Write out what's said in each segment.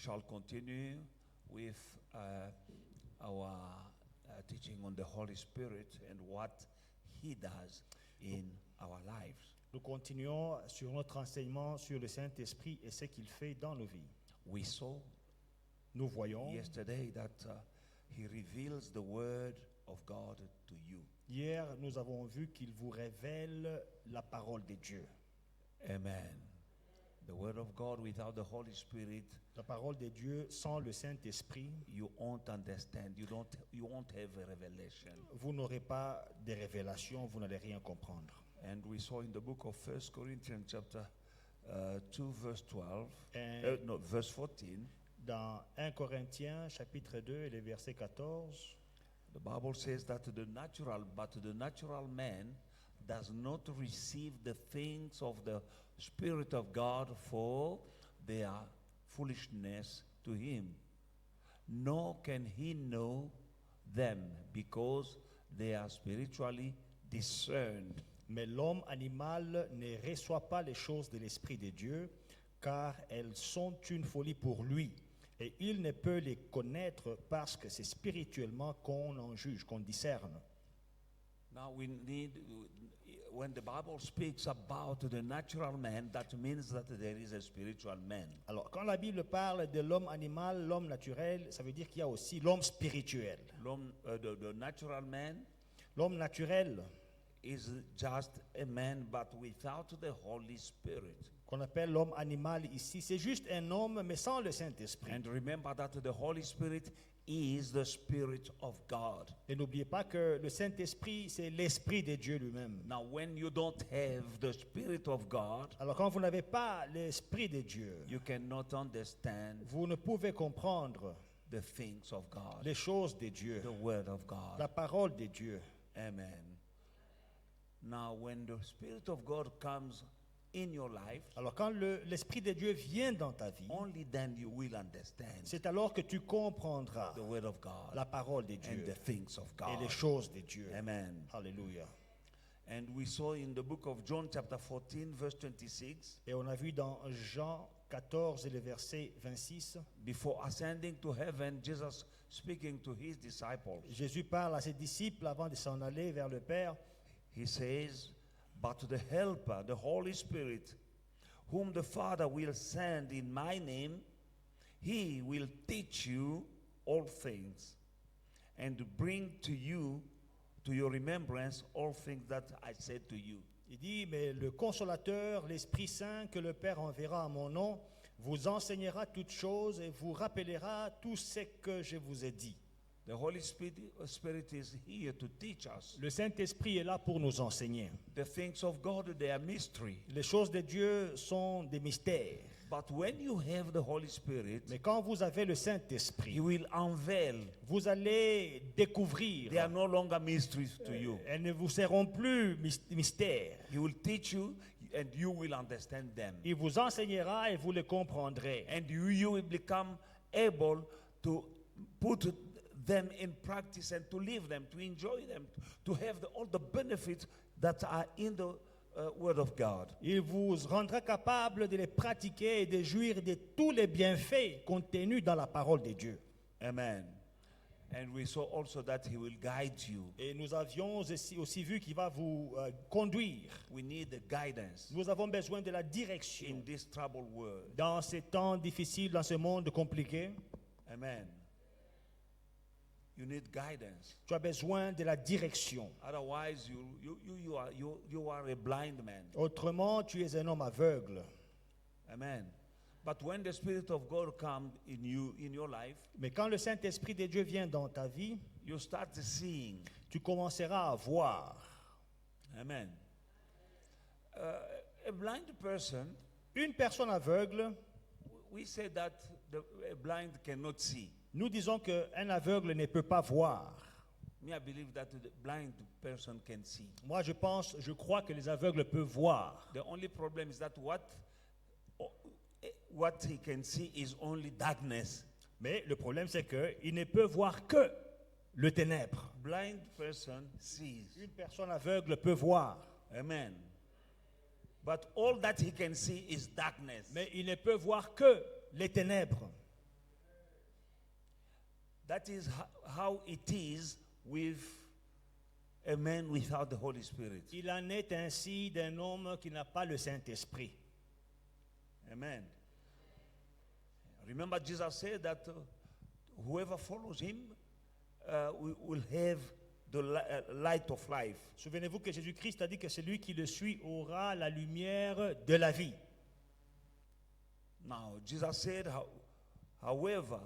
shall continue with our teaching on the Holy Spirit and what He does in our lives. Nous continuons sur notre enseignement sur le Saint-Esprit et ce qu'il fait dans nos vies. We saw Nous voyons yesterday that He reveals the Word of God to you. hier, nous avons vu qu'il vous révèle la parole de Dieu. Amen. The Word of God without the Holy Spirit, La parole de Dieu sans le Saint-Esprit, you won't understand. You won't have a revelation. vous n'aurez pas de révélation, vous n'allez rien comprendre. And we saw in the book of 1 Corinthians chapter 2 verse 12, And verse 14, dans 1 Corinthiens chapitre 2 et le verset 14, the Bible says that the natural man does not receive the things of the Spirit of God, for they are foolishness to him. Nor can he know them, because they are spiritually discerned. mais l'homme animal ne reçoit pas les choses de l'Esprit de Dieu, car elles sont une folie pour lui. Et il ne peut les connaître parce que c'est spirituellement qu'on en juge, qu'on discerne. Now we need, when the Bible speaks about the natural man, that means that there is a spiritual man. Alors, quand la Bible parle de l'homme animal, l'homme naturel, ça veut dire qu'il y a aussi l'homme spirituel. The natural man L'homme naturel, is just a man, but without the Holy Spirit. qu'on appelle l'homme animal ici, c'est juste un homme, mais sans le Saint-Esprit. And remember that the Holy Spirit is the Spirit of God. Et n'oubliez pas que le Saint-Esprit, c'est l'Esprit de Dieu lui-même. Now, when you don't have the Spirit of God, Alors, quand vous n'avez pas l'Esprit de Dieu, you cannot understand vous ne pouvez comprendre the things of God, les choses de Dieu, the Word of God. la parole de Dieu. Amen. Now, when the Spirit of God comes in your life, Alors, quand l'Esprit de Dieu vient dans ta vie, only then you will understand c'est alors que tu comprendras the Word of God la parole de and Dieu the things of et God. les choses de Dieu. Amen. Alléluia. And we saw in the book of John chapter 14 verse 26, Et on a vu dans Jean 14 et le verset 26, before ascending to heaven, Jesus speaking to his disciples, Jésus parle à ses disciples avant de s'en aller vers le Père. he says, "But the Helper, the Holy Spirit, whom the Father will send in my name, he will teach you all things and bring to your remembrance all things that I said to you." Il dit, mais le Consolateur, l'Esprit Saint que le Père enverra en mon nom, vous enseignera toutes choses et vous rappellera tout ce que je vous ai dit. The Holy Spirit is here to teach us. Le Saint-Esprit est là pour nous enseigner. The things of God, they are mystery. Les choses de Dieu sont des mystères. But when you have the Holy Spirit, Mais quand vous avez le He Saint-Esprit, will unveil. vous allez découvrir. They are no longer mysteries to you. Elles ne vous seront plus mystères. He will teach you and you will understand them. Il vous enseignera et vous les comprendrez. And you will become able to put them in practice and to live them, to enjoy them, to have all the benefits that are in the Word of God. Il vous rendra capable de les pratiquer et de jouir de tous les bienfaits contenus dans la parole de Dieu. Amen. And we saw also that He will guide you. Et nous avions aussi vu qu'il va vous conduire. We need the guidance Nous avons besoin de la direction in this troubled world. dans ces temps difficiles, dans ce monde compliqué. Amen. You need guidance. Tu as besoin de la direction. Otherwise, you are a blind man. Autrement, tu es un homme aveugle. Amen. But when the Spirit of God comes in you, in your life, Mais quand le Saint-Esprit de Dieu vient dans ta vie, you start seeing. tu commenceras à voir. Amen. A blind person, Une personne aveugle, we say that a blind cannot see. nous disons qu'un aveugle ne peut pas voir. Me, I believe that the blind person can see. Moi, je crois que les aveugles peuvent voir. The only problem is that what he can see is only darkness. Mais le problème, c'est qu'il ne peut voir que le ténèbre. Blind person sees. Une personne aveugle peut voir. Amen. But all that he can see is darkness. Mais il ne peut voir que les ténèbres. That is how it is with a man without the Holy Spirit. Il en est ainsi d'un homme qui n'a pas le Saint-Esprit. Amen. Remember, Jesus said that whoever follows him will have the light of life. Souvenez-vous que Jésus-Christ a dit que celui qui le suit aura la lumière de la vie. Now, Jesus said, however,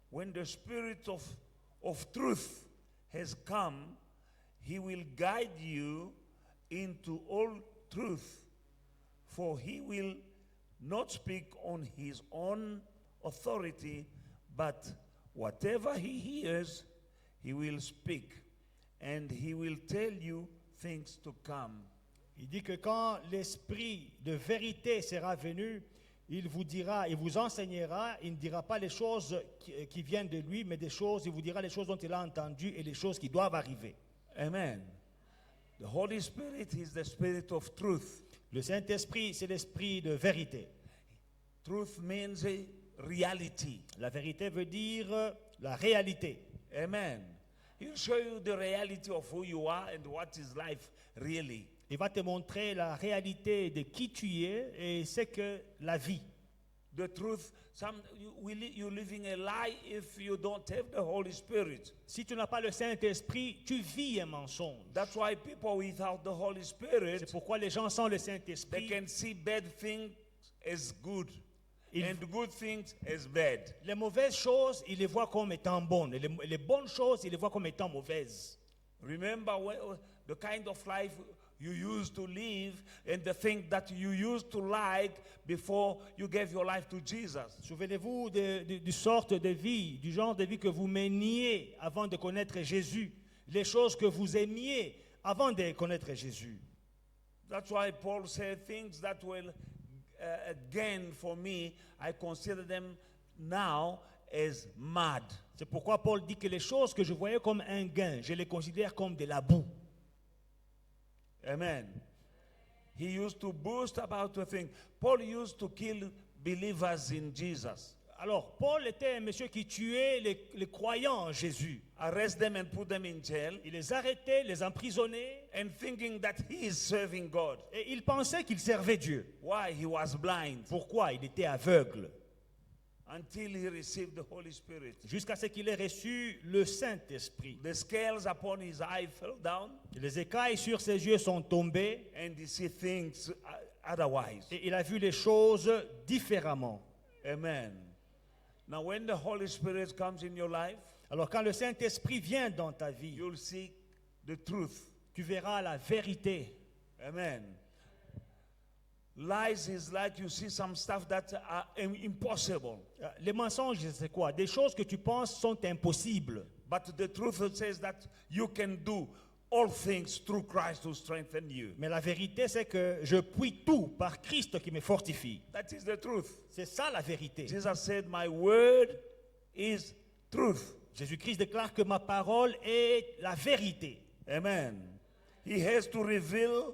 when the Spirit of truth has come, he will guide you into all truth, for he will not speak on his own authority, but whatever he hears, he will speak, and he will tell you things to come. Il dit que quand l'Esprit de vérité sera venu, il vous dira, il vous enseignera, il ne dira pas les choses qui viennent de lui, mais des choses, il vous dira les choses dont il a entendu et les choses qui doivent arriver. Amen. The Holy Spirit is the Spirit of truth. Le Saint-Esprit, c'est l'Esprit de vérité. Truth means a reality. La vérité veut dire la réalité. Amen. He'll show you the reality of who you are and what is life really. Il va te montrer la réalité de qui tu es et c'est que la vie. The truth, you're living a lie if you don't have the Holy Spirit. Si tu n'as pas le Saint-Esprit, tu vis un mensonge. That's why people without the Holy Spirit, C'est pourquoi les gens sans le they Saint-Esprit, can see bad things as good Ils- and good things as bad. les mauvaises choses, ils les voient comme étant bonnes. Et les bonnes choses, ils les voient comme étant mauvaises. Remember the kind of life you used to live and the thing that you used to like before you gave your life to Jesus. Souvenez-vous du sorte de vie, du genre de vie que vous meniez avant de connaître Jésus. Les choses que vous aimiez avant de connaître Jésus. That's why Paul said things that will gain for me, I consider them now as mud. C'est pourquoi Paul dit que les choses que je voyais comme un gain, je les considère comme de la boue. Amen. He used to boast about a thing. Paul used to kill believers in Jesus, Alors, Paul était un monsieur qui tuait les croyants en Jésus. arrest them and put them in jail, Il les arrêtait, les emprisonnait, and thinking that he is serving God. et il pensait qu'il servait Dieu. Why? He was blind Pourquoi? Il était aveugle. until he received the Holy Spirit. Jusqu'à ce qu'il ait reçu le Saint-Esprit. The scales upon his eye fell down, Les écailles sur ses yeux sont tombées, and he see things otherwise. et il a vu les choses différemment. Amen. Now, when the Holy Spirit comes in your life, Alors quand le Saint-Esprit vient dans ta vie, you'll see the truth. tu verras la vérité. Amen. Lies is like you see some stuff that are impossible. Les mensonges, c'est quoi? Des choses que tu penses sont impossibles. But the truth says that you can do all things through Christ who strengthens you. Mais la vérité, c'est que je puis tout par Christ qui me fortifie. That is the truth. C'est ça la vérité. Jesus said, my word is truth. Jésus-Christ déclare que ma parole est la vérité. Amen. He has to reveal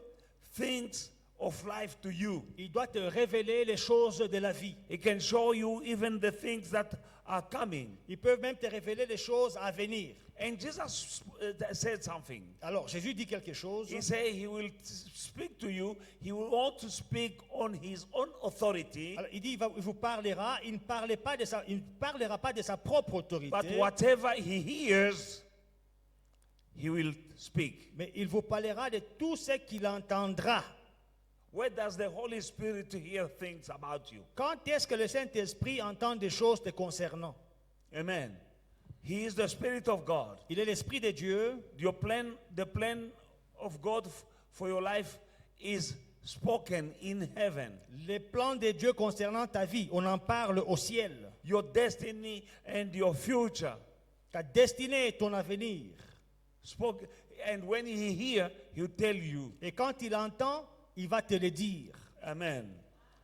things of life to you. Il doit te révéler les choses de la vie. He can show you even the things that are coming. Il peut même te révéler les choses à venir. And Jesus said something. Alors Jésus dit quelque chose. He said he will speak to you. He will want to speak on his own authority. Alors, il dit il vous parlera. Il ne parlera pas de sa propre autorité. But whatever he hears, he will speak. Mais il vous parlera de tout ce qu'il entendra. Where does the Holy Spirit hear things about you? Quand est-ce que le Saint-Esprit entend des choses te concernant? Amen. He is the Spirit of God. Il est l'Esprit de Dieu. The plan of God for your life is spoken in heaven. Les plans de Dieu concernant ta vie, on en parle au ciel. Your destiny and your future. Ta destinée et ton avenir. Spoke, and when he hear, he'll tell you. Et quand il entend, il va te le dire. Amen.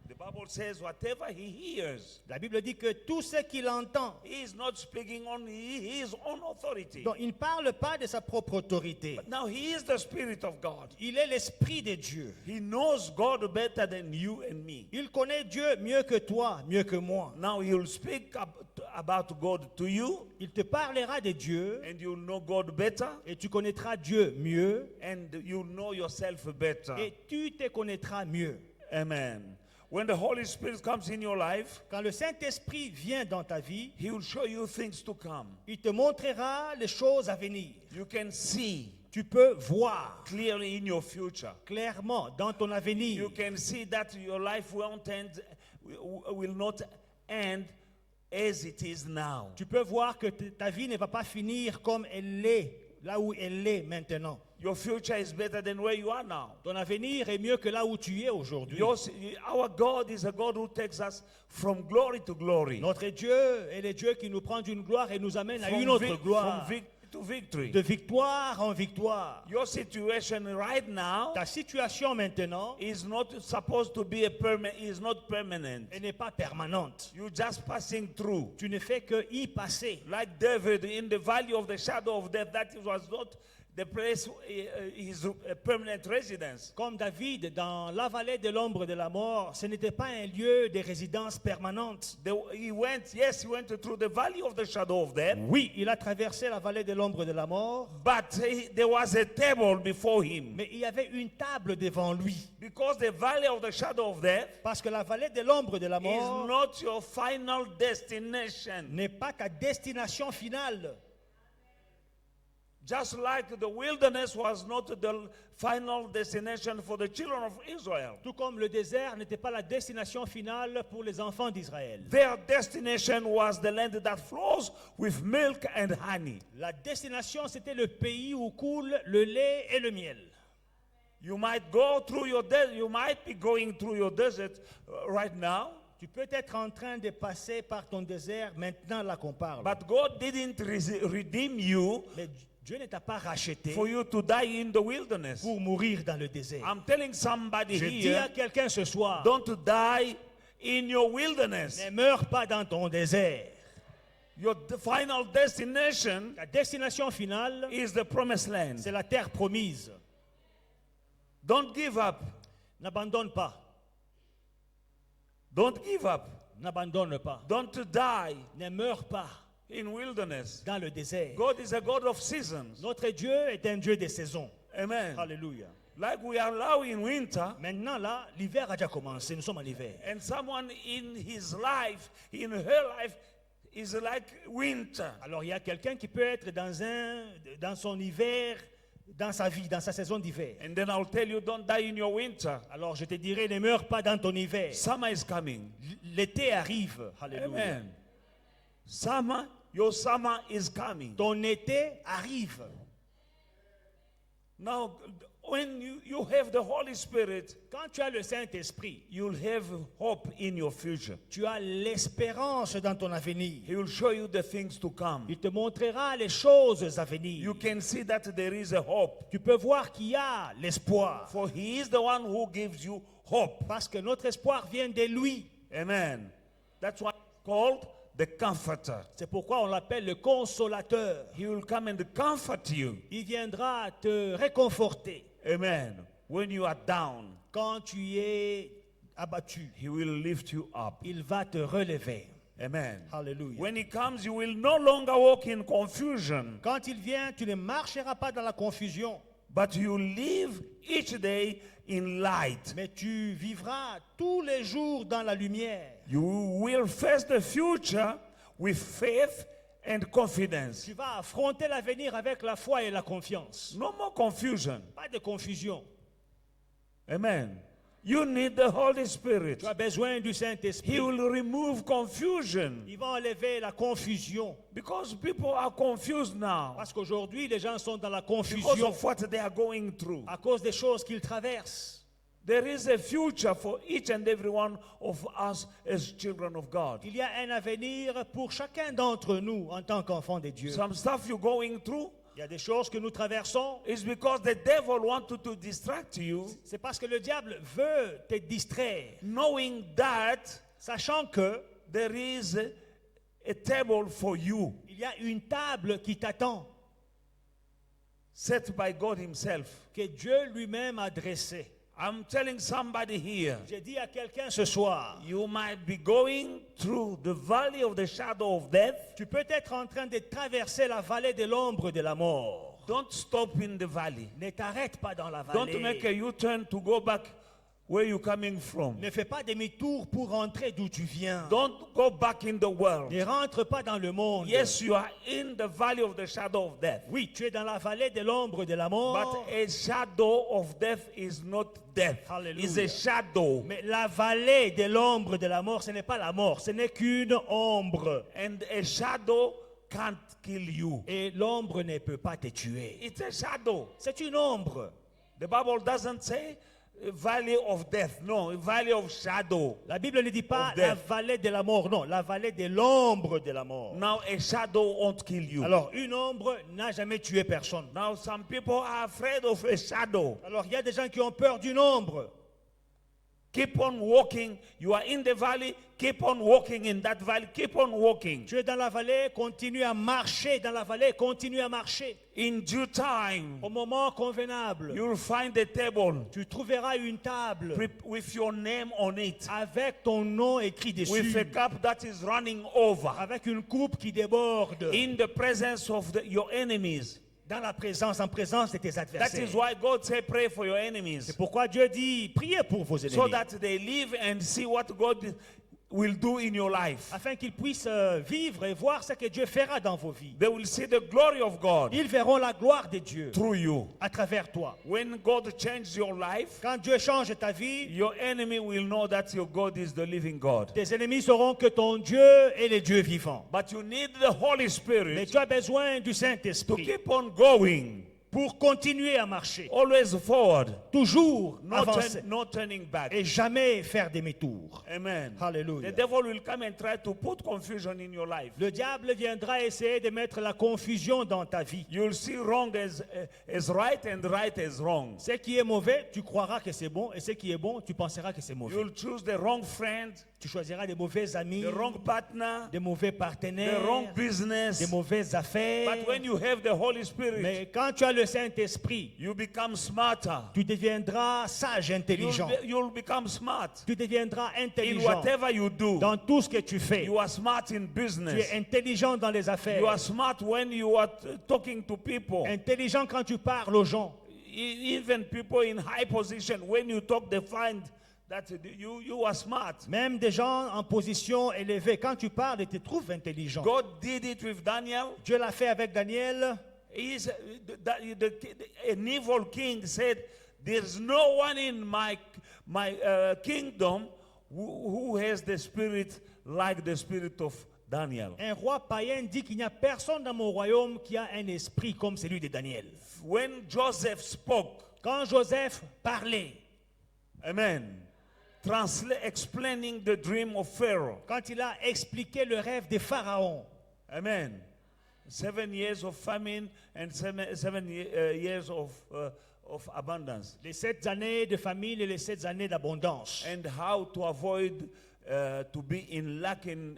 The Bible says whatever he hears, La Bible dit que tout ce qu'il entend, he is not speaking on his own authority. donc il ne parle pas de sa propre autorité. But now he is the Spirit of God. Il est l'Esprit de Dieu. He knows God better than you and me. Il connaît Dieu mieux que toi, mieux que moi. Now he'll speak about God to you, Il te parlera de Dieu and you'll know God better, et tu connaîtras Dieu mieux and you'll know yourself better. et tu te connaîtras mieux. Amen. When the Holy Spirit comes in your life, Quand le Saint-Esprit vient dans ta vie, he will show you things to come. il te montrera les choses à venir. You can see Tu peux voir clearly in your future. clairement dans ton avenir. You can see that your life will not end as it is now. Tu peux voir que ta vie ne va pas finir comme elle est, là où elle est maintenant. Your future is better than where you are now. Ton avenir est mieux que là où tu es aujourd'hui. Our God is a God who takes us from glory to glory. Notre Dieu est le Dieu qui nous prend d'une gloire et nous amène à From une autre vic- gloire. from vic- to victory. De victoire en victoire. Your situation right now Ta situation maintenant, is not supposed to be is not permanent. elle n'est pas permanente. You're just passing through. Tu ne fais que y passer. Like David in the valley of the shadow of death, that was not the place, his permanent residence. Comme David dans la vallée de l'ombre de la mort, ce n'était pas un lieu de résidence permanente. He went through the valley of the shadow of death, Oui, il a traversé la vallée de l'ombre de la mort, but there was a table before him. mais il y avait une table devant lui. Because the valley of the shadow of death Parce que la vallée de l'ombre de la is mort not your final destination. n'est pas ta destination finale. Just like the wilderness was not the final destination for the children of Israel. Tout comme le désert n'était pas la destination finale pour les enfants d'Israël. Their destination was the land that flows with milk and honey. La destination, c'était le pays où coule le lait et le miel. You might be going through your desert right now, Tu peux être en train de passer par ton désert maintenant là qu'on parle. but God didn't redeem you Mais Dieu ne t'a pas racheté for you to die in the wilderness. pour mourir dans le désert. I'm telling somebody Je dis à here, quelqu'un ce soir, don't die in your wilderness. ne meurs pas dans ton désert. Your final destination Ta destination finale, is the promised land. c'est la terre promise. Don't give up. N'abandonne pas. Don't give up. N'abandonne pas. Don't die Ne meurs pas in wilderness. dans le désert. God is a God of seasons. Notre Dieu est un Dieu des saisons. Amen. Alléluia. Like we are now in winter, Maintenant là, l'hiver a déjà commencé. Nous sommes en hiver. and someone in his life, in her life, is like winter. Alors il y a quelqu'un qui peut être dans son hiver, dans sa vie, dans sa saison d'hiver. And then I'll tell you, don't die in your winter. Alors je te dirai, ne meurs pas dans ton hiver. Summer is coming. L'été arrive. Alléluia. Amen. Your summer is coming. Ton été arrive. Now, when you have the Holy Spirit, Quand tu as le Saint-Esprit, you'll have hope in your future. tu as l'espérance dans ton avenir. He will show you the things to come. Il te montrera les choses à venir. You can see that there is a hope. Tu peux voir qu'il y a l'espoir. For he is the one who gives you hope. Parce que notre espoir vient de lui. Amen. That's why it's called the Comforter. C'est pourquoi on l'appelle le consolateur. He will come and comfort you. Il viendra te réconforter Amen. When you are down, quand tu es abattu. he will lift you up. Il va te relever. Amen. Alléluia. When he comes, you will no longer walk in confusion, Quand il vient, tu ne marcheras pas dans la confusion, but you live each day in light. mais tu vivras tous les jours dans la lumière. You will face the future with faith and confidence. Tu vas affronter l'avenir avec la foi et la confiance. No more confusion. Pas de confusion. Amen. You need the Holy Spirit. Tu as besoin du Saint-Esprit. He will remove confusion Il va enlever la confusion. because people are confused now Parce qu'aujourd'hui, les gens sont dans la because confusion of what they are going through. à cause des choses qu'ils traversent. There is a future for each and every one of us as children of God. Il y a un avenir pour chacun d'entre nous en tant qu'enfants de Dieu. Some stuff you're going through, Il y a des choses que nous traversons. It's because the devil wanted to distract you, C'est parce que le diable veut te distraire, knowing that sachant que there is a table for you il y a une table qui t'attend, set by God himself. que Dieu lui-même a dressée. I'm telling somebody here, J'ai dit à quelqu'un ce soir, you might be going through the valley of the shadow of death. tu peux être en train de traverser la vallée de l'ombre de la mort. Don't stop in the valley. Ne t'arrête pas dans la Don't make a vallée. U-turn to go back where you're coming from. Ne fais pas demi-tour pour rentrer d'où tu viens. Don't go back in the world. Ne rentre pas dans le monde. Yes, you are in the valley of the shadow of death. Oui, tu es dans la vallée de l'ombre de la mort. But a shadow of death is not death. Hallelujah. It's a shadow. Mais la vallée de l'ombre de la mort, ce n'est pas la mort, ce n'est qu'une ombre. And a shadow can't kill you. Et l'ombre ne peut pas te tuer. It's a shadow. C'est une ombre. The Bible doesn't say a valley of death. No, a valley of shadow. La Bible ne dit pas Of la death. vallée de la mort, non, la vallée de l'ombre de la mort. Now a shadow won't kill you. Alors, une ombre n'a jamais tué personne. Now some people are afraid of a shadow. Alors, il y a des gens qui ont peur d'une ombre. Keep on walking. You are in the valley. Keep on walking in that valley. Keep on walking. Tu es dans la vallée, continue à marcher dans la vallée, continue à marcher. In due time, Au moment convenable, you'll find a table tu trouveras une table with your name on it, avec ton nom écrit with a dessus, cup that is running over, avec une coupe qui déborde, in the presence of your enemies. dans la présence, en présence de tes That adversaires. is why God said, pray for your C'est enemies, pourquoi Dieu dit, priez pour vos so ennemis, that they live and see what God will do in your life. afin qu'ils puissent vivre et voir ce que Dieu fera dans vos vies. They will see the glory of God Ils verront la gloire de Dieu through you. à travers toi. When God changes your life, Quand Dieu change ta vie, your enemy will know that your God is the living God. tes ennemis sauront que ton Dieu est le Dieu vivant. But you need the Holy Mais Spirit tu as besoin du to Saint-Esprit keep on going, pour continuer à marcher, always forward, toujours no, avancer no turning back. et jamais faire demi-tour. Amen. Hallelujah. The devil will come and try to put confusion in your life. Le diable viendra essayer de mettre la confusion dans ta vie. You'll see wrong as right and right as wrong. Ce qui est mauvais, tu croiras que c'est bon, et ce qui est bon, tu penseras que c'est mauvais. You'll choose the wrong friend, Tu choisiras des mauvais amis, the wrong partner, des mauvais the partenaires, wrong business. des mauvaises affaires. But when you have the Holy Spirit, Mais quand tu as le Saint-Esprit, you become smarter. tu deviendras sage, intelligent. You'll become smart. Tu deviendras In intelligent whatever you do, dans tout ce que tu fais. you are smart in Tu business. es intelligent dans les You are affaires. smart when you are talking to people. Intelligent quand tu parles aux gens. Even people in high position, when you talk, they find that you are smart. Même des gens en position élevée, quand tu parles, ils te trouvent intelligent. God did it with Daniel. Dieu l'a fait avec Daniel. An evil king said, "There's no one in my kingdom who has the spirit like the spirit of Daniel." Un roi païen dit qu'il n'y a personne dans mon royaume qui a un esprit comme celui de Daniel. When Joseph spoke, Quand Joseph parlait, amen, explaining the dream of Pharaoh, quand il a expliqué le rêve de Pharaon, amen, 7 years of famine and seven years of abundance, les 7 années de famine et les 7 années d'abondance, and how to avoid to be in lack in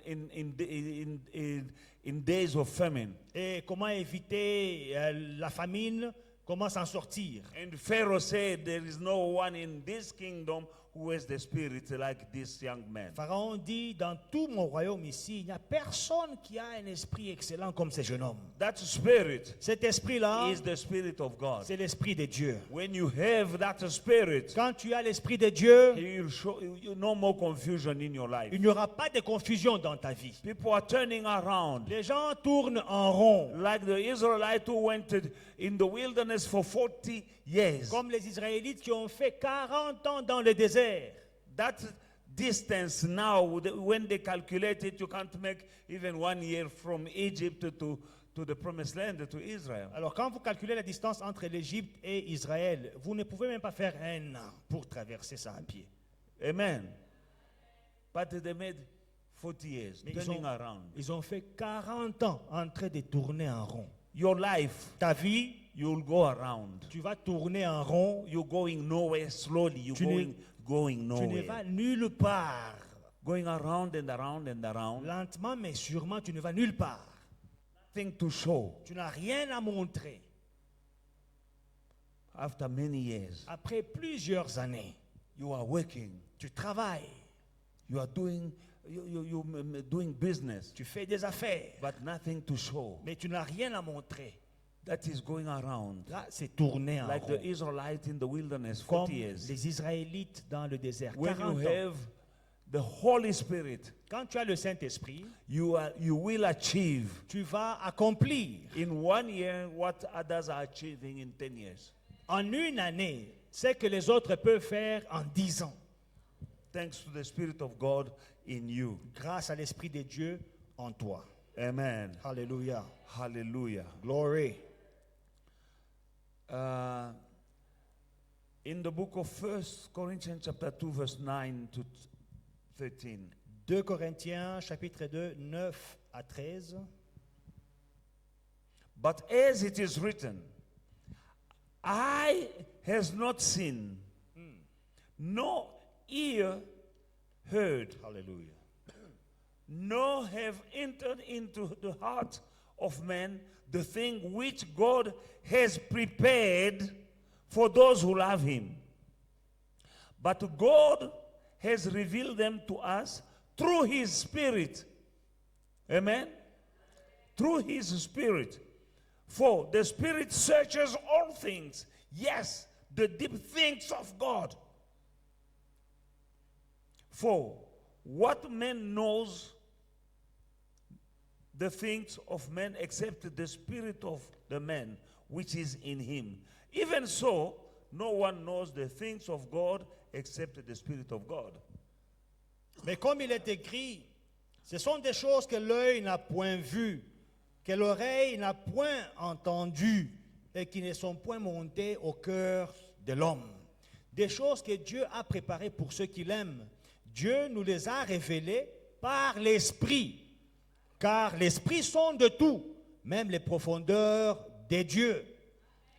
days of famine. et comment éviter la famine, comment s'en sortir. And Pharaoh said, "There is no one in this kingdom who has the spirit like this young man." Pharaon dit, dans tout mon royaume ici, il n'y a personne qui a un esprit excellent comme ce jeune homme. That spirit Cet esprit-là, is the spirit of God. c'est l'esprit de Dieu. When you have that spirit, Quand tu as l'esprit de Dieu, He will show you no more confusion in your life. il n'y aura pas de confusion dans ta vie. People are turning around Les gens tournent en rond, like the Israelites who went in the wilderness for 40 years. comme les Israélites qui ont fait 40 ans dans le désert. That distance now, when they calculate it, you can't make even 1 year from Egypt to the promised land, to Israel. Alors quand vous calculez la distance entre l'Égypte et Israël, vous ne pouvez même pas faire un an pour traverser ça à pied. Amen. But they made 40 years Mais turning around. ils ont fait 40 ans en train de tourner en rond. your life, ta vie, you'll go around. tu vas tourner en rond. You're going nowhere slowly. You're Tu n'es- going Tu ne nowhere. vas nulle part. Going around and around and around. Lentement, mais sûrement, tu ne vas nulle part. Nothing to show. Tu n'as rien à montrer. After many years, Après plusieurs années, you are working. tu travailles, You are doing, doing business, tu fais des affaires, but nothing to show. mais tu n'as rien à montrer. That is going around. Là, c'est tourner en Like rond. the Israelites in the wilderness, Comme 40 years. les Israélites dans le désert. When 40 you ans. have the Holy Spirit, Quand tu as le Saint-Esprit, you will achieve tu vas accomplir in 1 year what others are achieving in 10 years. en une année ce que les autres peuvent faire en 10 ans. Thanks to the Spirit of God in you. Grâce à l'Esprit de Dieu en toi. Amen. Alléluia. Hallelujah. Glory. In the book of 1 Corinthians chapter 2 verse 9 to 13. 2 Corinthiens chapitre 2, 9 à 13. But as it is written, eye has not seen, nor ear heard, Alléluia. nor have entered into the heart of man the thing which God has prepared for those who love him. But God has revealed them to us through his Spirit. Amen? Through his Spirit. For the Spirit searches all things, yes, the deep things of God. For what man knows the things of man except the spirit of the man which is in him? Even so, no one knows the things of God except the Spirit of God. Mais comme il est écrit, ce sont des choses que l'œil n'a point vues, que l'oreille n'a point entendues et qui ne sont point montées au cœur de l'homme. Des choses que Dieu a préparées pour ceux qui l'aiment. Dieu nous les a révélées par l'Esprit, car l'Esprit sonde tout, même les profondeurs des dieux.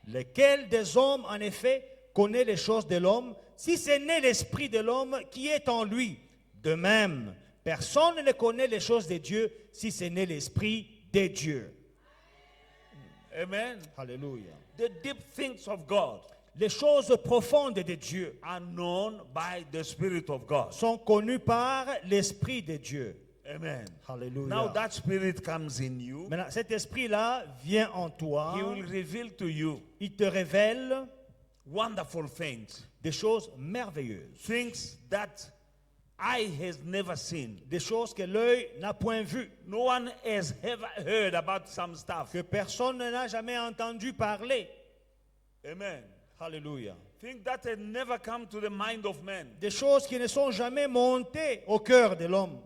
Lequel des hommes, en effet, connaît les choses de l'homme, si ce n'est l'Esprit de l'homme qui est en lui? De même, personne ne connaît les choses de Dieu, si ce n'est l'Esprit de Dieu. Amen. Alléluia. The deep things of God Les choses profondes de Dieu are known by the Spirit of God. sont connues par l'Esprit de Dieu. Amen. Alléluia. Now that Spirit comes in you, Maintenant, cet esprit-là vient en toi. he will reveal to you Il te révèle wonderful things, des choses merveilleuses, things that eye has never seen. des choses que l'œil n'a point vues, No one has ever heard about some stuff. que personne n'a jamais entendu parler. Amen. Alléluia. Things that had never come to the mind of man. Des choses qui ne sont jamais montées au cœur de l'homme.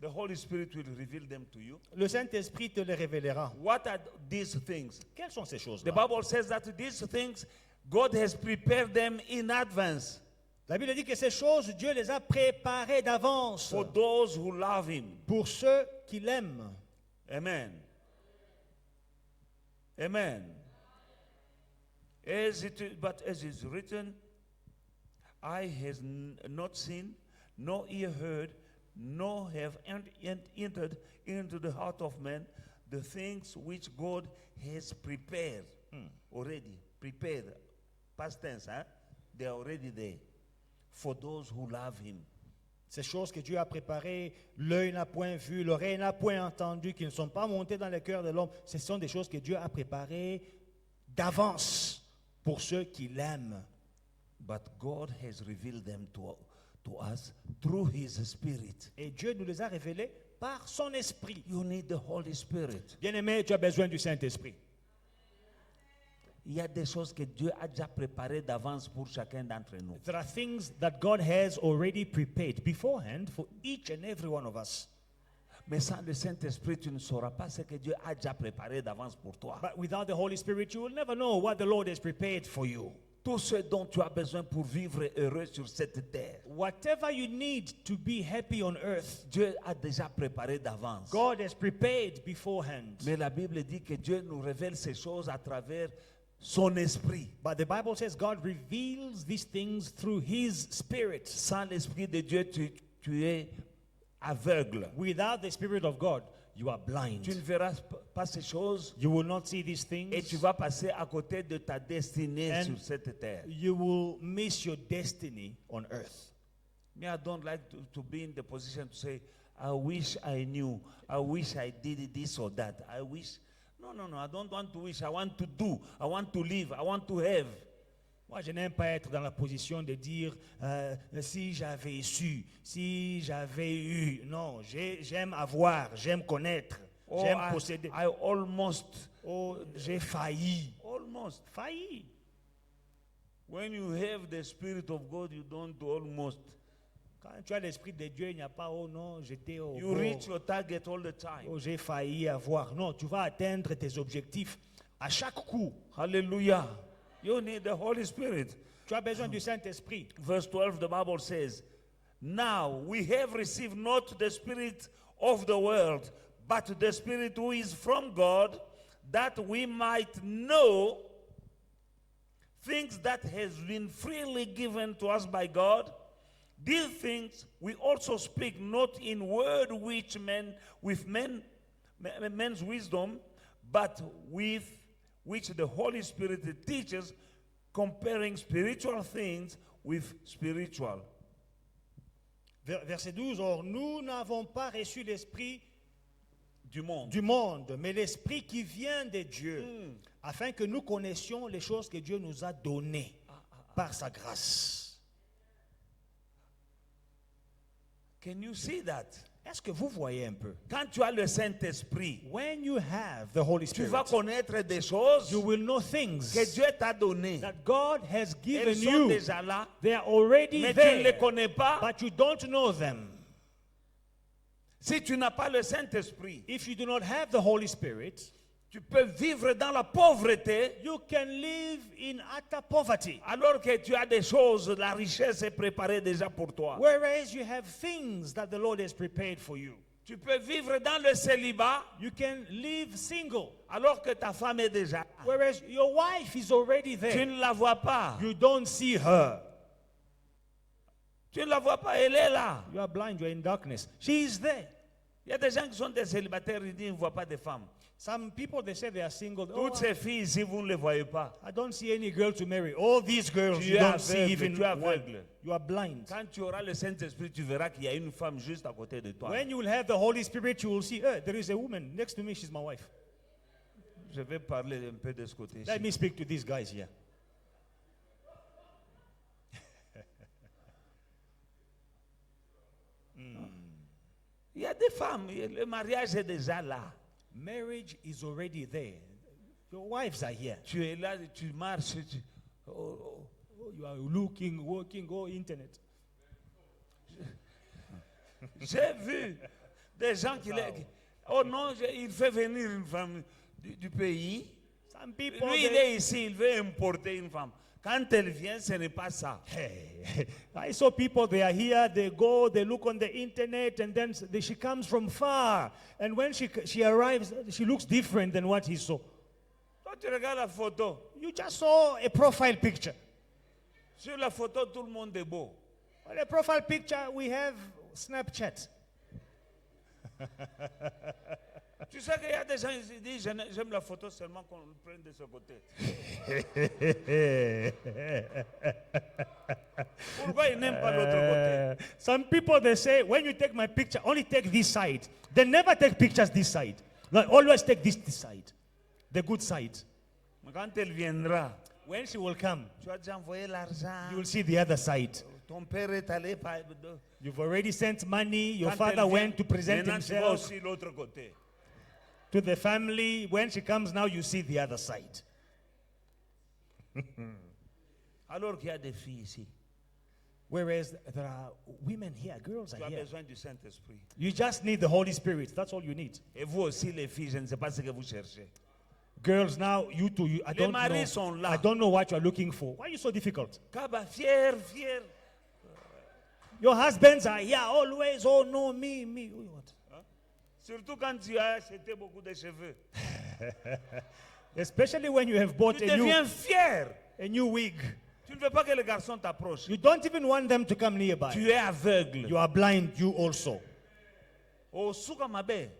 The Holy Spirit will reveal them to you. Le Saint-Esprit te les révélera. What are these things? Quelles sont ces The choses-là? Bible says that these things, God has prepared them in advance La Bible dit que ces choses, Dieu les a préparées d'avance for those who love Him. pour ceux qui l'aiment. Amen. Amen. But as is written, eye has not seen, no ear heard, nor have entered into the heart of man the things which God has prepared already. Prepared. Past tense, huh? They are already there for those who love Him. Ces choses que Dieu a préparées, l'œil n'a point vu, l'oreille n'a point entendu, qui ne sont pas montées dans le cœur de l'homme. Ce sont des choses que Dieu a préparées d'avance pour ceux qui l'aiment. But God has revealed them to us through His Spirit. Et Dieu nous les a révélées par son esprit. You need the Holy Spirit. Bien-aimé, tu as besoin du Saint-Esprit. Il y a des choses que Dieu a déjà préparées d'avance pour chacun d'entre nous. There are things that God has already prepared beforehand for each and every one of us. Mais sans le Saint-Esprit, tu ne sauras pas ce que Dieu a déjà préparé d'avance pour toi. But without the Holy Spirit, you will never know what the Lord has prepared for you. tout ce dont tu as besoin pour vivre heureux sur cette terre, Whatever you need to be happy on earth, Dieu a déjà préparé d'avance. God has prepared beforehand. Mais la Bible dit que Dieu nous révèle ces choses à travers son esprit. But the Bible says God reveals these things through His Spirit. Sans l'esprit de Dieu, tu es aveugle. Without the Spirit of God, you are blind. Tu ne verras pas ces choses You will not see these et tu things. vas passer à côté de ta destinée And sur cette terre. you will miss your destiny on earth. Me, I don't like to be in the position to say, I wish I knew, I wish I did this or that. I wish. No, I don't want to wish. I want to do. I want to live. I want to have. Moi, je n'aime pas être dans la position de dire si j'avais su, si j'avais eu. Non, j'aime avoir, j'aime connaître, Oh, j'aime posséder. I almost, Oh, j'ai failli. almost. Failli. When you have the Spirit of God, you don't do almost. Quand tu as l'Esprit de Dieu, il n'y a pas, oh non, j'étais au You bord. reach your target all the time. Oh, j'ai failli avoir. Non, tu vas atteindre tes objectifs à chaque coup. Hallelujah. You need the Holy Spirit. Tu as besoin du Saint-Esprit. Verse 12, the Bible says, Now we have received not the Spirit of the world, but the Spirit who is from God, that we might know things that has been freely given to us by God. These things we also speak not in word which men's wisdom, but with which the Holy Spirit teaches, comparing spiritual things with spiritual. Verset 12. Or, nous n'avons pas reçu l'Esprit Du monde. du monde, mais l'Esprit qui vient de Dieu, afin que nous connaissions les choses que Dieu nous a données par sa grâce. Can you see that? Est-ce que vous voyez un peu? Quand tu as le Saint-Esprit, When you have the Holy tu Spirit, vas connaître des choses you will know things que Dieu t'a données. that God has given Elles sont you. déjà là, They are already mais tu ne les there, connais pas. but you don't know them. Si tu n'as pas le Saint-Esprit, If you do not have the Holy Spirit, tu peux vivre dans la pauvreté you can live in utter poverty. alors que tu as des choses, la richesse est préparée déjà pour toi. Whereas you have things that the Lord has prepared for you. Tu peux vivre dans le célibat You can live single, alors que ta femme est déjà là. whereas your wife is already Tu there. ne la vois pas. You don't see her. Tu ne la vois pas, elle est là. You are blind, you are in darkness. She is there. Il y a des gens qui sont des célibataires, ils disent qu'ils ne voient pas de femmes. Some people, they say they are single. Oh, Toutes ces filles ici, vous ne les voyez pas. I don't see any girl to marry. All these girls, Tu you es don't see aveugle, even tu es one. aveugle. You are blind. Quand tu auras le Saint-Esprit, tu verras qu'il y a une femme juste à côté de toi. When you will have the Holy Spirit, you will see, there is a woman next to me, she's my wife. Je vais parler un peu de ce côté. Let me speak to these guys here. Il y a des femmes, le mariage est déjà là. Marriage is already there. Your wives are here. Tu es là, tu marches. Oh, you are looking, working, internet. J'ai vu des gens qui... Oh non, il fait venir une femme du pays. Some people, Lui, il est ici, il veut importer une femme. Quand elle vient, ce n'est pas ça. hey, I saw people, they are here, they go, they look on the internet, and then she comes from far. And when she arrives, she looks different than what he saw. Quand tu regardes la photo, You just saw a profile picture. sur la photo, tout le monde est beau. On the profile picture, we have Snapchat. Tu sais qu'il y a des gens qui disent, j'aime la photo seulement qu'on le prenne de ce côté. Pourquoi ils n'aiment pas l'autre côté? Some people, they say, when you take my picture, only take this side. They never take pictures this side. No, always take this side, the good side. Mais quand elle viendra, When she will come, tu as déjà envoyé l'argent. you will see the other side. Ton père est allé par... You've already sent money. Your Quand elle father vient, went to present maintenant tu vas himself aussi l'autre côté. to the family. When she comes now, you see the other side. Alors qu'il y a des filles ici. Whereas there are women here, girls Tu are as here. besoin du Saint-Esprit. You just need the Holy Spirit. That's all you need. Et vous aussi, les filles, je ne sais pas ce que vous cherchez. Girls, now you two, I Les don't maris know. sont là. I don't know what you are looking for. Why are you so difficult? Kaba, fier, fier. Your husbands are here always. Oh no, me. What? Surtout quand tu as acheté beaucoup de cheveux. Especially when you have bought Tu a deviens fier. new wig. Tu ne veux pas que les garçons t'approchent. You don't even want them to come nearby. Tu es aveugle. You are blind, you also. Oh, souka mabe.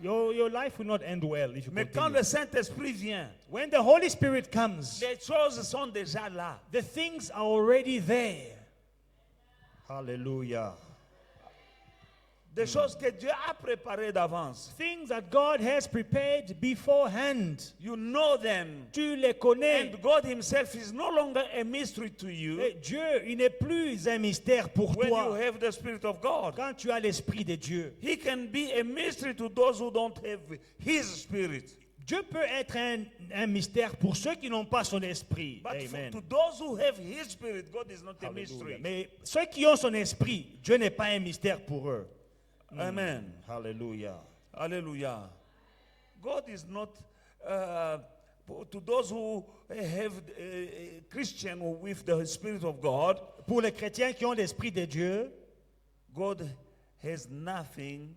Your life will not end well if you Mais quand continue. le Saint-Esprit vient, When the Holy Spirit comes, les choses sont déjà là. the things are already there. Hallelujah. Des choses que Dieu a préparées d'avance. Things that God has prepared beforehand. You know them. Tu les connais. And God himself is no longer a mystery to you Et Dieu, il n'est plus un mystère pour when you toi. have the Spirit of God. Quand tu as l'Esprit de Dieu, He can be a mystery to those who don't have His Spirit. Dieu peut être un mystère pour ceux qui n'ont pas son esprit. But Amen. to those who have His Spirit, God is not a Hallelujah. mystery. Mais ceux qui ont son esprit, Dieu n'est pas un mystère pour eux. Amen. Hallelujah. Hallelujah. God is not, to those who have Christian with the Spirit of God, Pour les chrétiens qui ont l'esprit de Dieu, God has nothing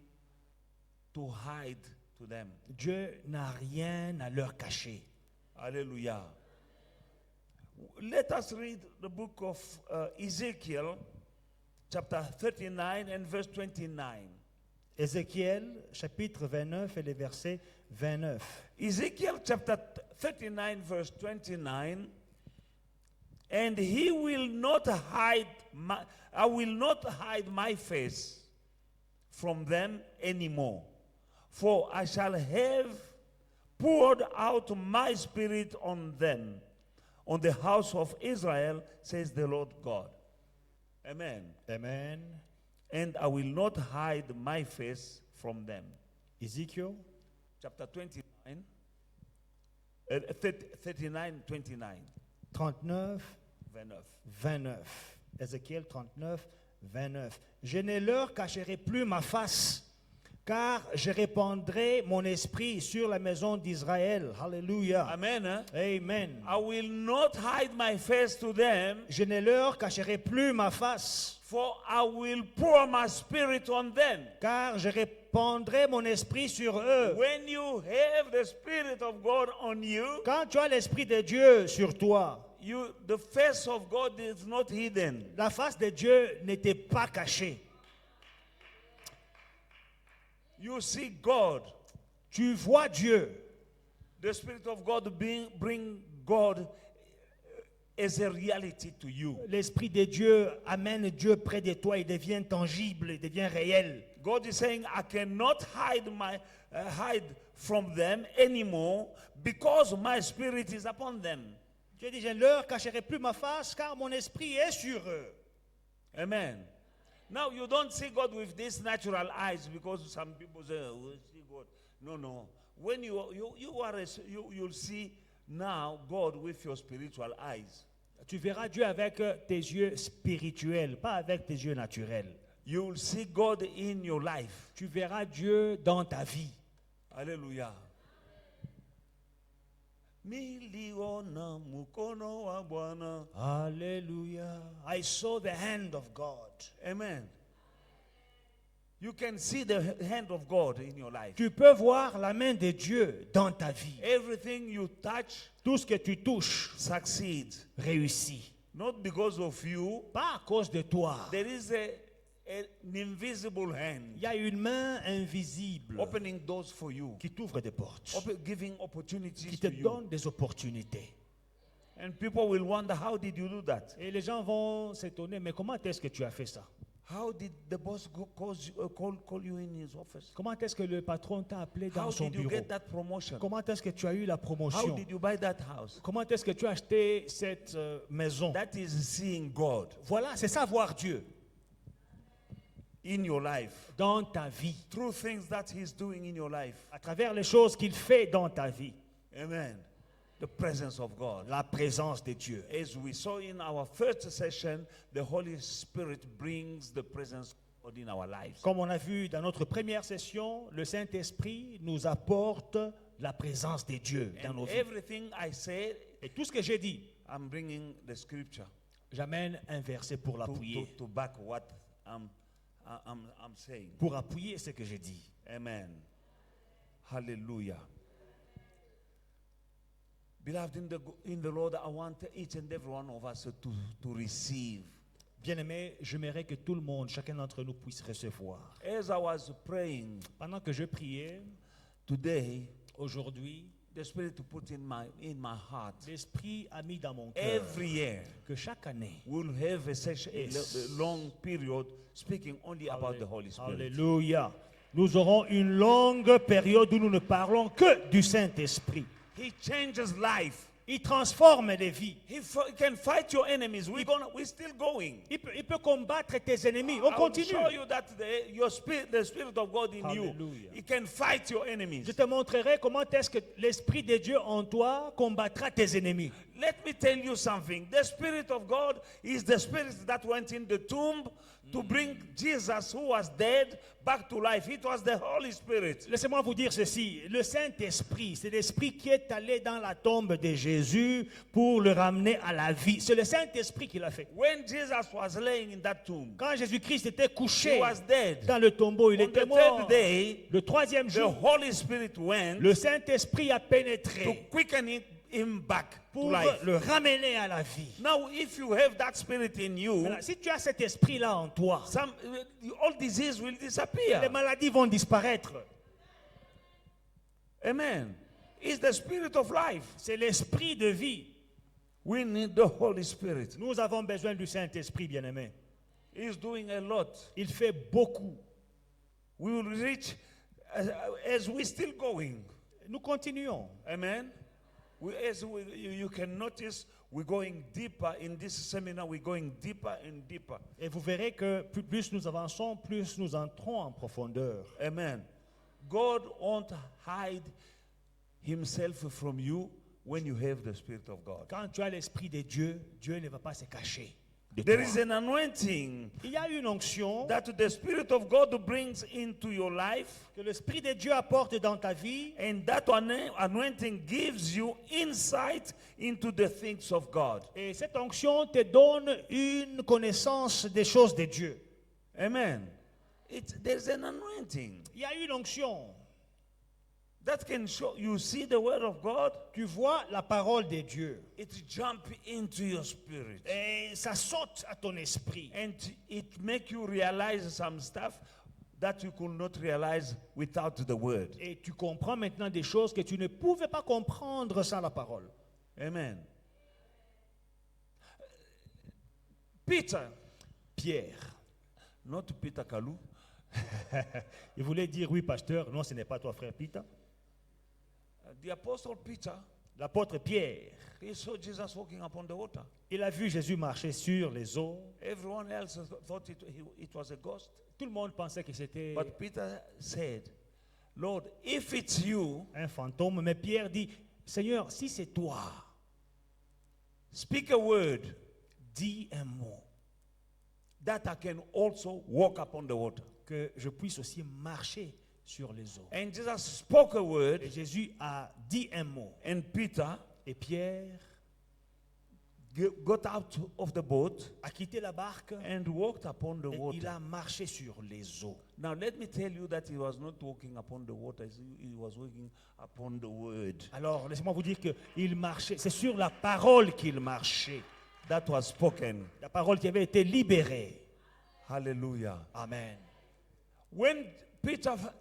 to hide to them. Dieu n'a rien à leur cacher. Hallelujah. Let us read the book of Ezekiel, chapter 39 and verse 29. Ézéchiel, chapitre 29 et les versets 29. Ezekiel chapter 39 verse 29. And he will not hide I will not hide my face from them anymore. For I shall have poured out my spirit on them, on the house of Israel, says the Lord God. Amen. Amen. And I will not hide my face from them. Ezekiel, Chapter 29, 39, 29. 39, 29. 29. Ézéchiel 39, 29. Je ne leur cacherai plus ma face, car je répandrai mon esprit sur la maison d'Israël. Hallelujah. Amen. Hein? Amen. I will not hide my face to them, Je ne leur cacherai plus ma face, for I will pour my spirit on them. car je répandrai mon esprit sur eux. When you have the Spirit of God on you, Quand tu as l'esprit de Dieu sur toi, the face of God is not hidden. la face de Dieu n'était pas cachée. You see God, Tu vois Dieu. the Spirit of God bring God as a reality to you. L'esprit de Dieu amène Dieu près de toi, il devient tangible, il devient réel. God is saying, I cannot hide from them anymore because my spirit is upon them. Dieu dit, je ne leur cacherai plus ma face, car mon esprit est sur eux. Amen. Now you don't see God with these natural eyes because some people say, oh, we see God. No. When you'll see now God with your spiritual eyes. Tu verras Dieu avec tes yeux spirituels, pas avec tes yeux naturels. You will see God in your life. Tu verras Dieu dans ta vie. Hallelujah. Miliona mukono wa Bwana. Hallelujah. I saw the hand of God. Amen. You can see the hand of God in your life. Tu peux voir la main de Dieu dans ta vie. Everything you touch Tout ce que tu touches succeeds. réussit. Not because of you. Pas à cause de toi. There is an invisible hand Il y a une main invisible opening doors for you, qui t'ouvre des portes, giving qui opportunities te to you. donne des opportunités. And people will wonder, how did you do that? Et les gens vont s'étonner, mais comment est-ce que tu as fait ça? How did the boss call you in his office? Comment est-ce que le patron t'a appelé dans How son did you bureau? get that promotion? Comment est-ce que tu as eu la How promotion? did you buy that house? Comment est-ce que tu as acheté cette maison? That is seeing God Voilà, c'est savoir Dieu in your life, dans ta vie, through things that he's doing in your life. à travers les choses qu'il fait dans ta vie. Amen. The presence of God. La présence de Dieu. As we saw in our first session, the Holy Spirit brings the presence of God in our lives. Comme on a vu dans notre première session, le Saint-Esprit nous apporte la présence de Dieu dans nos And vies. everything I say, Et tout ce que j'ai dit, I'm bringing the scripture j'amène un verset pour l'appuyer, to back what I'm saying. pour appuyer ce que j'ai dit. Amen. Hallelujah. Beloved in the Lord, I want each and every one of us to receive. Bien-aimé, j'aimerais que tout le monde, chacun d'entre nous puisse recevoir. As I was praying Pendant que je priais, today, aujourd'hui, the Spirit put in my heart. l'Esprit a mis dans mon cœur Every year, que chaque année, we'll have a session, Yes. a long period speaking only about the Holy Spirit. Alléluia, nous aurons une longue période où nous ne parlons que du Saint-Esprit. He changes life. Il transforme les vies. He can fight your enemies. We're still going. Il peut combattre tes ennemis. On I will continue. show you that the Spirit of God in you, Hallelujah. He can fight your enemies. Je te montrerai comment est-ce que l'Esprit de Dieu en toi combattra tes ennemis. Let me tell you something. The Spirit of God is the Spirit that went in the tomb to bring Jesus, who was dead, back to life. It was the Holy Spirit. Laissez-moi vous dire ceci. Le Saint-Esprit, c'est l'Esprit qui est allé dans la tombe de Jésus pour le ramener à la vie. C'est le Saint-Esprit qui l'a fait. When Jesus was laying in that tomb, Quand Jésus-Christ était he couché was dead. dans le tombeau, il On était the mort. third day, Le troisième the jour, Holy Spirit went le Saint-Esprit a to pénétré quicken him back to pour life. le ramener à la vie. Now, if you have that spirit in you, Maintenant, si tu as cet esprit-là en toi, all disease will les disappear. maladies vont disparaître. Amen. It's the spirit of life. C'est l'esprit de vie. We need the Holy Spirit. Nous avons besoin du Saint-Esprit, bien-aimé. He's doing a lot. Il fait beaucoup. We will reach as we're still going. Nous continuons. Amen. You can notice we're going deeper in this seminar. We're going deeper and deeper. Et vous verrez que plus nous avançons, plus nous entrons en profondeur. Amen. God won't hide himself from you when you have the Spirit of God. Quand tu as l'Esprit de Dieu, Dieu ne va pas se cacher de There toi. is an anointing Il y a une onction that the Spirit of God brings into your life, que l'Esprit de Dieu apporte dans ta vie. and that anointing gives you insight into the things of God. Et cette onction te donne une connaissance des choses de Dieu. Amen. There's an anointing Il y a une onction. that can show you see the word of God, Tu vois la parole de Dieu. it jump into your spirit, Et ça saute à ton esprit. and it make you realize some stuff that you could not realize without the word. Et tu comprends maintenant des choses que tu ne pouvais pas comprendre sans la parole. Amen. Peter, Pierre. not Peter Kalou. Il voulait dire oui, pasteur. Non, ce n'est pas toi, frère Peter. The apostle Peter, L'apôtre Pierre, he saw Jesus walking upon the water. il a vu Jésus marcher sur les eaux. Everyone else thought it was a ghost. Tout le monde pensait que c'était But Peter said, Lord, if it's you, un fantôme. Mais Pierre dit, Seigneur, si c'est toi, speak a word dis un mot, that I can also walk upon the water. que je puisse aussi marcher sur les eaux. And Jesus spoke a word, Et Jésus a dit un mot. and Peter Et Pierre got out of the boat a quitté la barque and walked upon the et il water. a marché sur les eaux. Now let me tell you that he was not walking upon the water, he was walking upon the word Alors, laissez-moi vous dire qu'il marchait. C'est sur la parole qu'il marchait. that was spoken. La parole qui avait été libérée. Hallelujah. Amen. When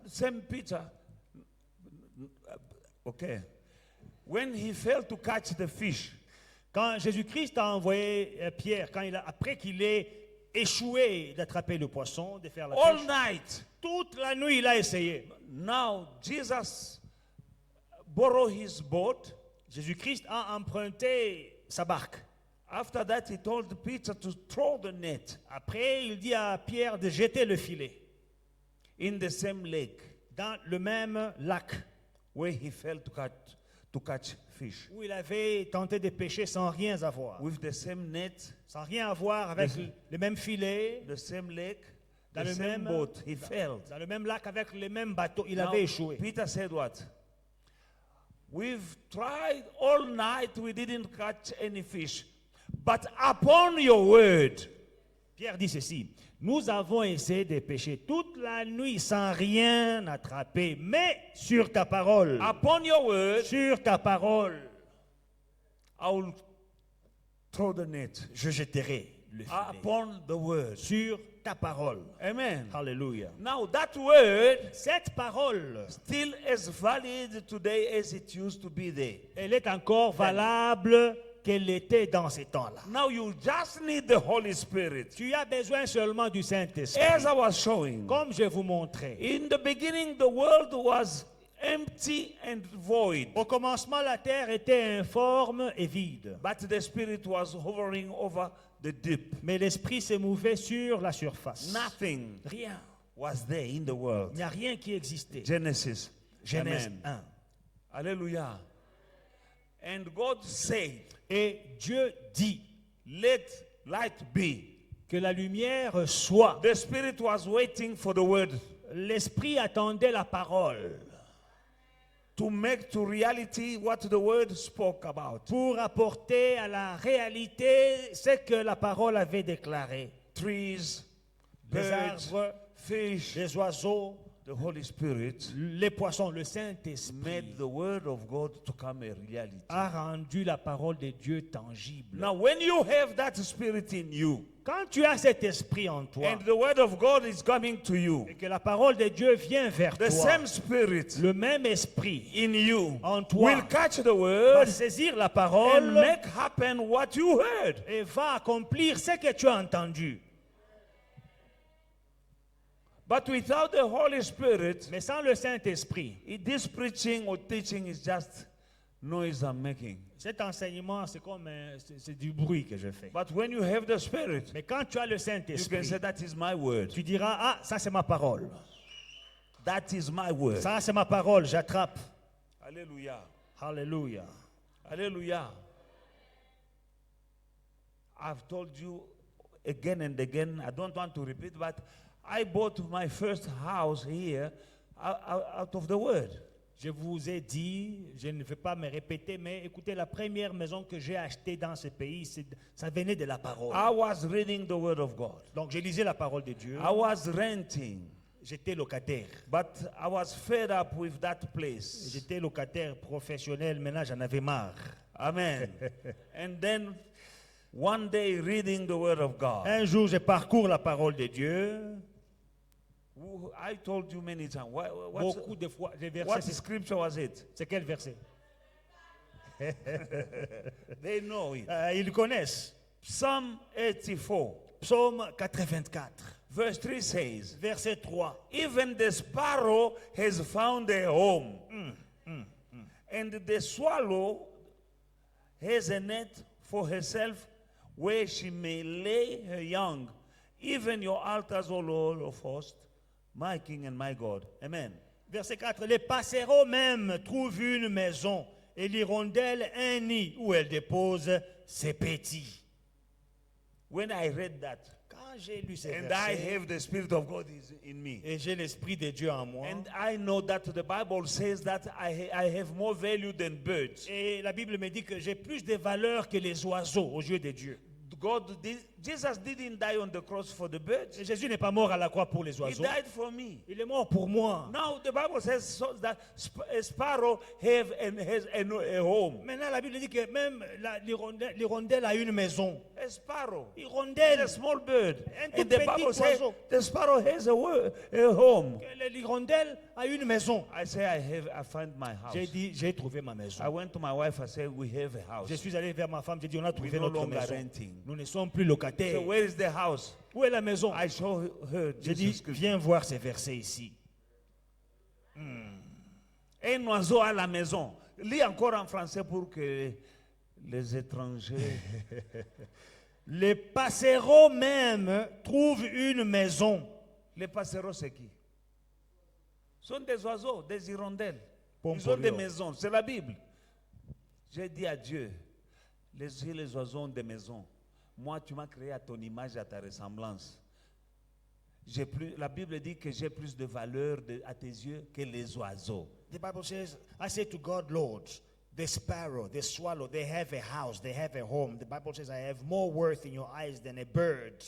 Saint Peter, okay, when he failed to catch the fish, Quand Jésus-Christ a envoyé Pierre, après qu'il ait échoué d'attraper le poisson, de faire la all pêche, night, toute la nuit il a essayé. now Jesus borrowed his boat. Jésus-Christ a emprunté sa barque. After that, he told Peter to throw the net Après, il dit à Pierre de jeter le filet in the same lake dans le même lac where he failed to catch fish. où il avait tenté de pêcher sans rien avoir. With the same net, Sans rien avoir avec le même filet, the same lake, dans the le same même boat, he failed. dans le même lac avec le même bateau, il Now, avait échoué. Peter said what? We've tried all night, we didn't catch any fish. But upon your word, Pierre dit ceci, nous avons essayé de pêcher toute la nuit sans rien attraper, mais sur ta parole, upon your word, sur ta parole, I will throw the net. je jetterai le filet. Upon the word. Sur ta parole. Amen. Alléluia. Now that word Cette parole, still as valid today as it used to be there. elle est encore valable qu'elle était dans ces temps-là. Now you just need the Holy Spirit. Tu as besoin seulement du Saint-Esprit. As I was showing, Comme je vous montrais. in the beginning the world was empty and void, Au commencement, la terre était informe et vide. but the Spirit was hovering over the deep. Mais l'Esprit se mouvait sur la surface. Nothing Rien. was there in the Il world. n'y a rien qui existait. Genesis. Genèse Amen. 1. Hallelujah. And God said, Et Dieu dit let light be. que la lumière soit. The Spirit was waiting for the word L'Esprit attendait la parole to make to reality what the word spoke about. pour apporter à la réalité ce que la parole avait déclaré. Trees, Les birds, arbres, fish. les oiseaux, The Holy Spirit les poissons, le Saint-Esprit made the word of God to come a reality. a rendu la parole de Dieu tangible. Now, when you have that Spirit in you, Quand tu as cet esprit en toi and the word of God is coming to you, et que la parole de Dieu vient vers the toi, same Spirit le même esprit in you en toi will catch the va word saisir la and parole make happen what you heard. et va accomplir ce que tu as entendu. But without the Holy Spirit, Mais sans le Saint-Esprit, this preaching or teaching is just noise I'm making. cet enseignement, c'est comme c'est du bruit que je fais. But when you have the Spirit, Mais quand tu as le you can Saint-Esprit, say, that is my word. tu diras, ah, ça c'est ma parole. That is my word. Ça c'est ma parole, j'attrape. Hallelujah. Alléluia. Hallelujah. I've told you again and again, I don't want to repeat, but I bought my first house here out of the word. Je vous ai dit, je ne vais pas me répéter, mais écoutez, la première maison que j'ai achetée dans ce pays, ça venait de la parole. I was reading the word of God. Donc, je lisais la parole de Dieu. I was renting, J'étais locataire. but I was fed up with that place. J'étais locataire professionnel. Maintenant, j'en avais marre. Amen. And then one day reading the word of God. Un jour, je parcours la parole de Dieu. I told you many times. Beaucoup de fois, les What versets. scripture was it? C'est quel verset? They know it. Ils connaissent. Psalm 84, Psaume 84, verse 3 says, verset 3. even the sparrow has found a home, and the swallow has a net for herself where she may lay her young. Even your altars, O Lord of hosts, my King and my God. Amen. Verset 4. Les passereaux même trouvent une maison et l'hirondelle un nid où elle dépose ses petits. When I read that, Quand j'ai lu ces and I versets, have the Spirit of God is in me, et j'ai l'Esprit de Dieu en moi, and I know that the Bible says that I have more value than birds. et la Bible me dit que j'ai plus de valeur que les oiseaux aux yeux de Dieu. Jesus didn't die on the cross for the birds. Et Jésus n'est pas mort à la croix pour les He oiseaux. died for me. Il est mort pour moi. Now the Bible says that a sparrow has a home. Maintenant, la Bible dit que même l'hirondelle a une maison. A sparrow. It's Hirondelle, a small bird. Un tout And the petit Bible says oiseau. the sparrow has a home. l'hirondelle a une maison. I say I find my house. J'ai dit, j'ai trouvé ma maison. I went to my wife. I said we have a house. Je suis allé vers ma femme, j'ai dit, on a trouvé no notre longer maison. renting. Nous ne sommes plus So locataires. where is the house? Où est la maison? I show her J'ai this dit, scripture. viens voir ces versets ici. Un oiseau à la maison. Lis encore en français pour que les étrangers. Les passereaux même trouvent une maison. Les passereaux, c'est qui? Ce sont des oiseaux, des hirondelles. Ils ont Pompolio. des maisons. C'est la Bible. J'ai dit à Dieu, les oiseaux ont des maisons. Moi, tu m'as créé à ton image, à ta ressemblance. La Bible dit que j'ai plus de valeur à tes yeux que les oiseaux. The Bible says, I say to God, Lord, the sparrow, the swallow, they have a house, they have a home. The Bible says, I have more worth in your eyes than a bird.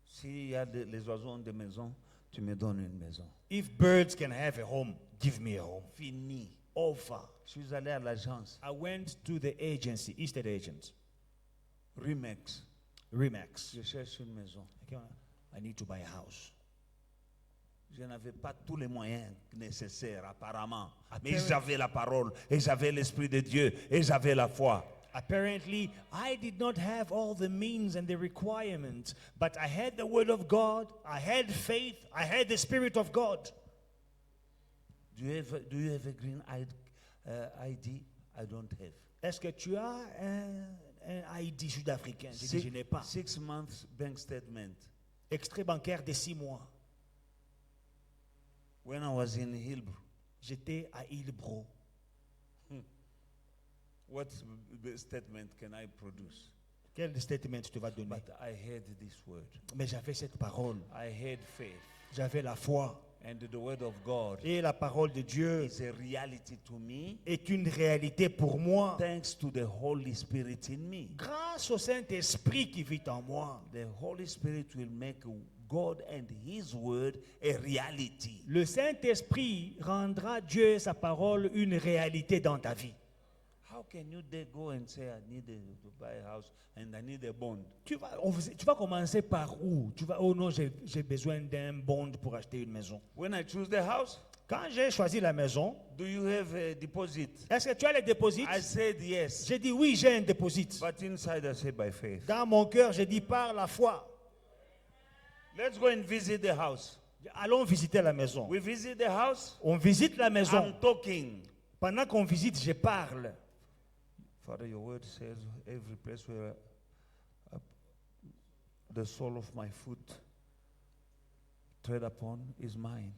S'il y a les oiseaux ont des maisons, tu me donnes une maison. If birds can have a home, give me a home. Fini. Over. Je suis allé à l'agence I went to the agency, estate agent, Remax. Remax. Je cherche une maison. I need to buy a house. Je n'avais pas tous les moyens nécessaires apparemment. Mais Apparently- j'avais la parole et j'avais l'Esprit de Dieu et j'avais la foi. Apparently, I did not have all the means and the requirements, but I had the word of God, I had faith, I had the Spirit of God. Do you have a green ID? I don't have. Est-ce que tu as un ID sud-africain? J'ai dit, je n'ai pas. 6 months bank statement. Extrait bancaire de 6 mois. When I was in Hillbrook, J'étais à Hillbrow. what statement can I produce? Quel statement tu vas donner? But I had this word. Mais j'avais cette parole. I had faith. J'avais la foi. And the word of God Et la parole de Dieu is a reality to me est une réalité pour moi. thanks to the Holy Spirit in me. Grâce au Saint-Esprit qui vit en moi. The Holy Spirit will make God and His word a reality. Le Saint-Esprit rendra Dieu et sa parole une réalité dans ta vie. How can you there go and say, I need to buy a house and I need a bond? Tu vas commencer par où? Oh non, j'ai besoin d'un bond pour acheter une maison. When I choose the house, Quand j'ai choisi la maison, do you have a deposit? est-ce que tu as les déposits? I said yes. J'ai dit oui, j'ai un déposit. But inside I say by faith. Dans mon cœur, j'ai dit par la foi. Let's go and visit the house. Allons visiter la maison. We visit the house. On visite la maison. I'm talking. Pendant qu'on visite, je parle. Father, your word says every place where the sole of my foot tread upon is mine.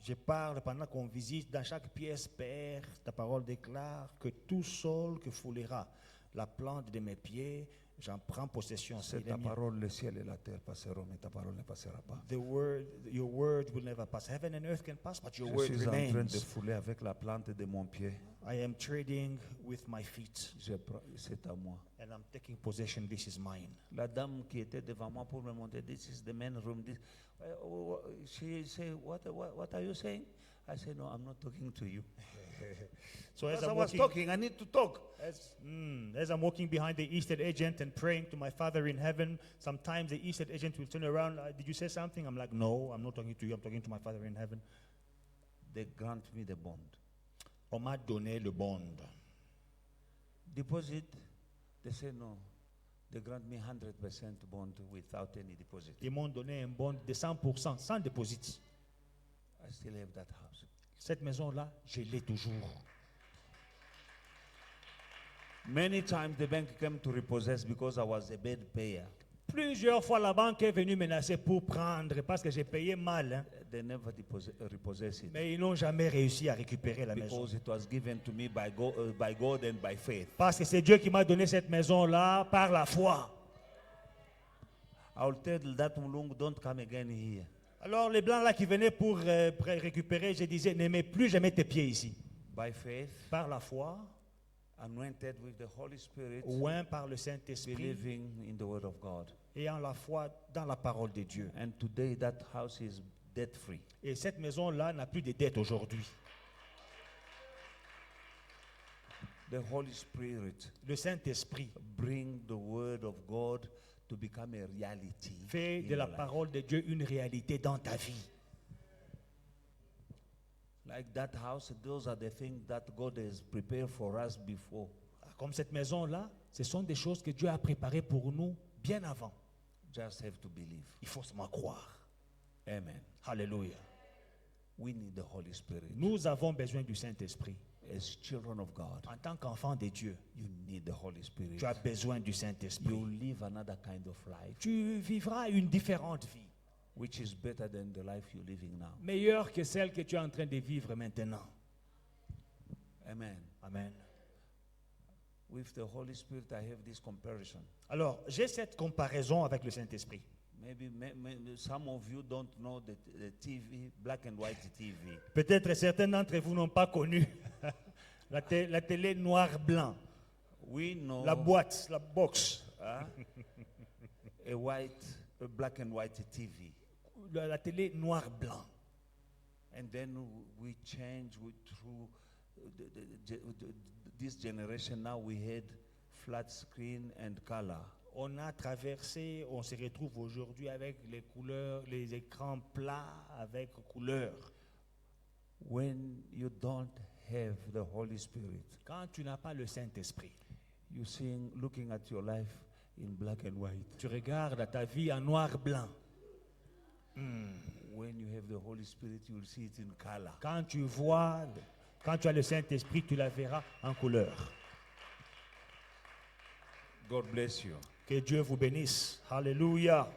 Je parle pendant qu'on visite dans chaque pièce, Père, ta parole déclare que tout sol que foulera la plante de mes pieds, j'en prends possession. C'est Il est ta mien. parole, le ciel et la terre passeront, mais ta parole ne passera pas. Your word will never pass. Heaven and earth can pass, but your Je word suis en train de remains. fouler avec la plante de mon pied. I am trading with my feet, C'est à moi. and I'm taking possession. This is mine. La dame qui était devant moi pour me montrer, this is the main room. She said, what are you saying? I said, no, I'm not talking to you. So As I was talking, I need to talk. as I'm walking behind the estate agent and praying to my Father in heaven, sometimes the estate agent will turn around. Did you say something? I'm like, no, I'm not talking to you. I'm talking to my Father in heaven. They grant me the bond. On m'a donné le bond. Deposit, they say no. They grant me 100% bond without any deposit. Ils m'ont donné un bond de 100%, sans déposit. I still have that house. Cette maison-là, je l'ai toujours. Many times the bank came to repossess because I was a bad payer. Plusieurs fois, la banque est venue menacer pour prendre parce que j'ai payé mal. Hein. They never repossess it Mais ils n'ont jamais réussi à récupérer la maison. because it was given to me by God and by faith. Parce que c'est Dieu qui m'a donné cette maison-là par la foi. I'll tell that Mulungu, don't come again here. Alors les blancs là qui venaient pour récupérer, je disais, ne mets plus jamais tes pieds ici. By faith, Par la foi, anointed with the Holy Spirit, oint par le Saint-Esprit, believing in the Word of God. ayant la foi dans la parole de Dieu. And today that house is debt free. Et cette maison-là n'a plus de dettes aujourd'hui. The Holy Spirit Le Saint-Esprit bring the Word of God to become a reality. fait in de la your life. parole de Dieu une réalité dans ta vie. Like that house, those are the things that God has prepared for us before. Comme cette maison-là, ce sont des choses que Dieu a préparées pour nous bien avant. Just have to believe. Il faut seulement croire. Amen. Alléluia. We need the Holy Spirit. Nous avons besoin du Saint-Esprit. As children of God, En tant qu'enfant de Dieu, you need the Holy Spirit. tu as besoin du You Saint-Esprit. live another kind of life, Tu vivras une différente vie, which is better than the life you're living now. meilleure que celle que tu es en train de vivre maintenant. Amen. Amen. With the Holy Spirit, I have this comparison. Alors, j'ai cette comparaison avec le Saint-Esprit. Maybe some of you don't know the TV, black and white TV. Peut-être certains d'entre vous n'ont pas connu la télé noir-blanc, We know la boîte, la box, a black and white TV. la télé noir-blanc. And then we change through this generation. Now we had flat screen and color. On a traversé, on se retrouve aujourd'hui avec les couleurs, les écrans plats avec couleurs. When you don't have the Holy Spirit, Quand tu n'as pas le Saint-Esprit, you see, looking at your life in black and white. tu regardes ta vie en noir-blanc. When you have the Holy Spirit, you will see it in color. Quand tu as le Saint-Esprit, tu la verras en couleur. God bless you. Que Dieu vous bénisse. Alléluia.